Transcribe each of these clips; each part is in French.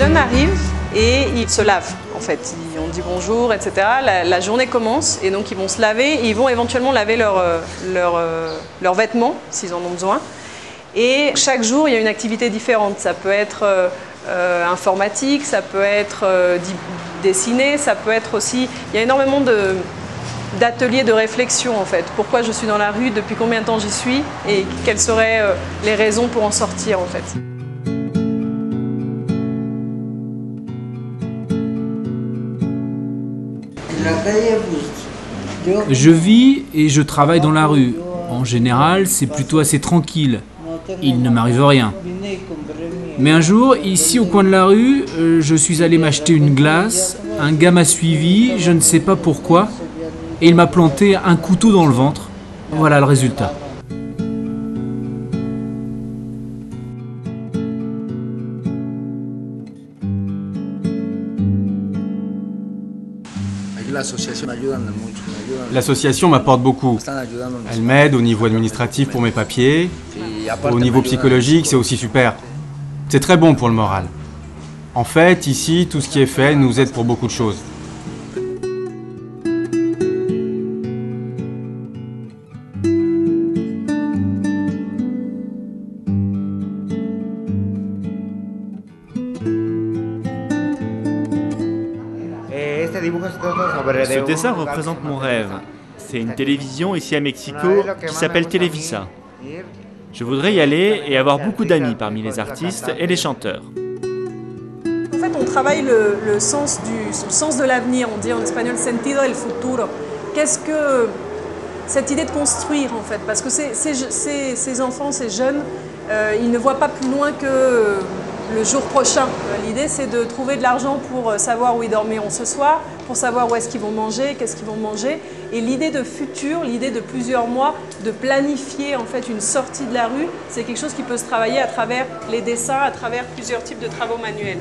jeunes arrivent et ils se lavent en fait. On dit bonjour, etc. La journée commence et donc ils vont se laver et ils vont éventuellement laver leurs vêtements s'ils en ont besoin. Et chaque jour, il y a une activité différente. Ça peut être informatique, ça peut être dessiner, ça peut être aussi... Il y a énormément d'ateliers de réflexion en fait. Pourquoi je suis dans la rue, depuis combien de temps j'y suis et quelles seraient les raisons pour en sortir en fait. Je vis et je travaille dans la rue. En général, c'est plutôt assez tranquille. Il ne m'arrive rien. Mais un jour, ici au coin de la rue, je suis allé m'acheter une glace. Un gars m'a suivi, je ne sais pas pourquoi, et il m'a planté un couteau dans le ventre. Voilà le résultat. L'association m'apporte beaucoup. Elle m'aide au niveau administratif pour mes papiers. Au niveau psychologique, c'est aussi super. C'est très bon pour le moral. En fait, ici, tout ce qui est fait nous aide pour beaucoup de choses. Ce dessin représente mon rêve. C'est une télévision ici à Mexico qui s'appelle Televisa. Je voudrais y aller et avoir beaucoup d'amis parmi les artistes et les chanteurs. En fait, on travaille le sens de l'avenir. On dit en espagnol sentido del futuro. Qu'est-ce que cette idée de construire en fait? Parce que ces enfants, ces jeunes, ils ne voient pas plus loin que le jour prochain. L'idée, c'est de trouver de l'argent pour savoir où ils dormiront ce soir, pour savoir où est-ce qu'ils vont manger, qu'est-ce qu'ils vont manger. Et l'idée de futur, l'idée de plusieurs mois, de planifier en fait une sortie de la rue, c'est quelque chose qui peut se travailler à travers les dessins, à travers plusieurs types de travaux manuels.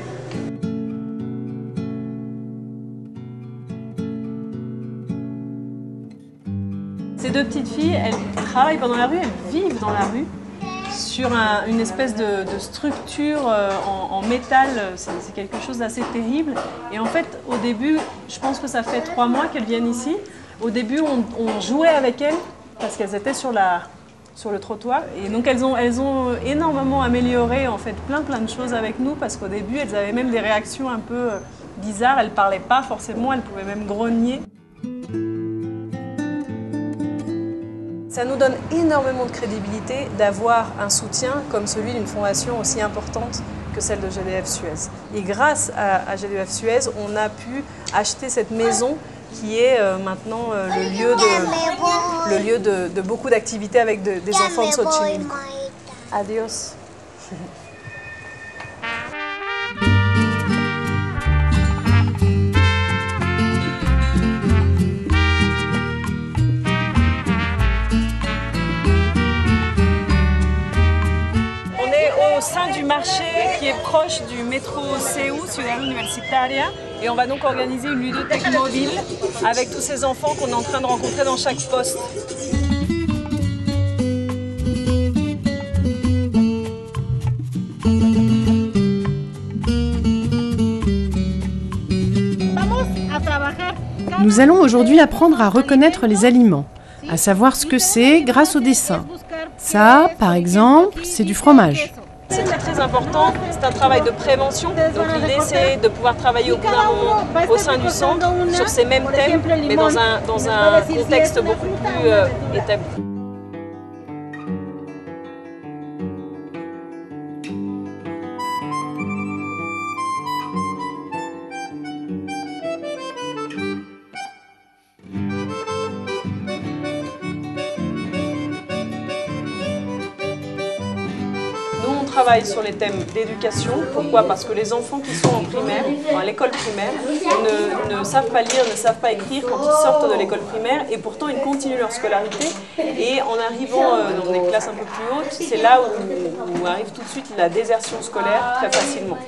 Ces deux petites filles, elles travaillent pendant la rue, elles vivent dans la rue, sur une espèce de structure en métal. C'est quelque chose d'assez terrible. Et en fait, au début, je pense que ça fait 3 mois qu'elles viennent ici. Au début, on jouait avec elles parce qu'elles étaient sur le trottoir. Et donc, elles ont énormément amélioré en fait plein de choses avec nous parce qu'au début, elles avaient même des réactions un peu bizarres. Elles ne parlaient pas forcément, elles pouvaient même grogner. Ça nous donne énormément de crédibilité d'avoir un soutien comme celui d'une fondation aussi importante que celle de GDF Suez. Et grâce à GDF Suez, on a pu acheter cette maison qui est maintenant le lieu de beaucoup d'activités avec des enfants de Xochimilco. Adios. Au sein du marché qui est proche du métro CEU, Ciudad Universitaria, et on va donc organiser une ludothèque mobile avec tous ces enfants qu'on est en train de rencontrer dans chaque poste. Nous allons aujourd'hui apprendre à reconnaître les aliments, à savoir ce que c'est grâce au dessin. Ça, par exemple, c'est du fromage. C'est très important, c'est un travail de prévention. Donc l'idée c'est de pouvoir travailler au bout d'un moment au sein du centre sur ces mêmes thèmes, mais dans un contexte beaucoup plus établi. On travaille sur les thèmes d'éducation. Pourquoi? Parce que les enfants qui sont en primaire, à l'école primaire, ne savent pas lire, ne savent pas écrire quand ils sortent de l'école primaire et pourtant ils continuent leur scolarité. Et en arrivant dans des classes un peu plus hautes, c'est là où arrive tout de suite la désertion scolaire très facilement.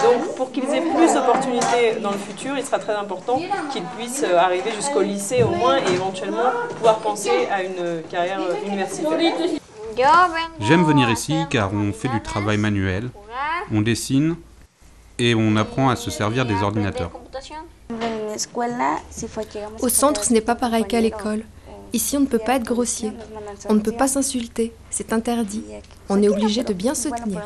Donc pour qu'ils aient plus d'opportunités dans le futur, il sera très important qu'ils puissent arriver jusqu'au lycée au moins et éventuellement pouvoir penser à une carrière universitaire. J'aime venir ici car on fait du travail manuel, on dessine, et on apprend à se servir des ordinateurs. Au centre, ce n'est pas pareil qu'à l'école. Ici, on ne peut pas être grossier. On ne peut pas s'insulter. C'est interdit. On est obligé de bien se tenir.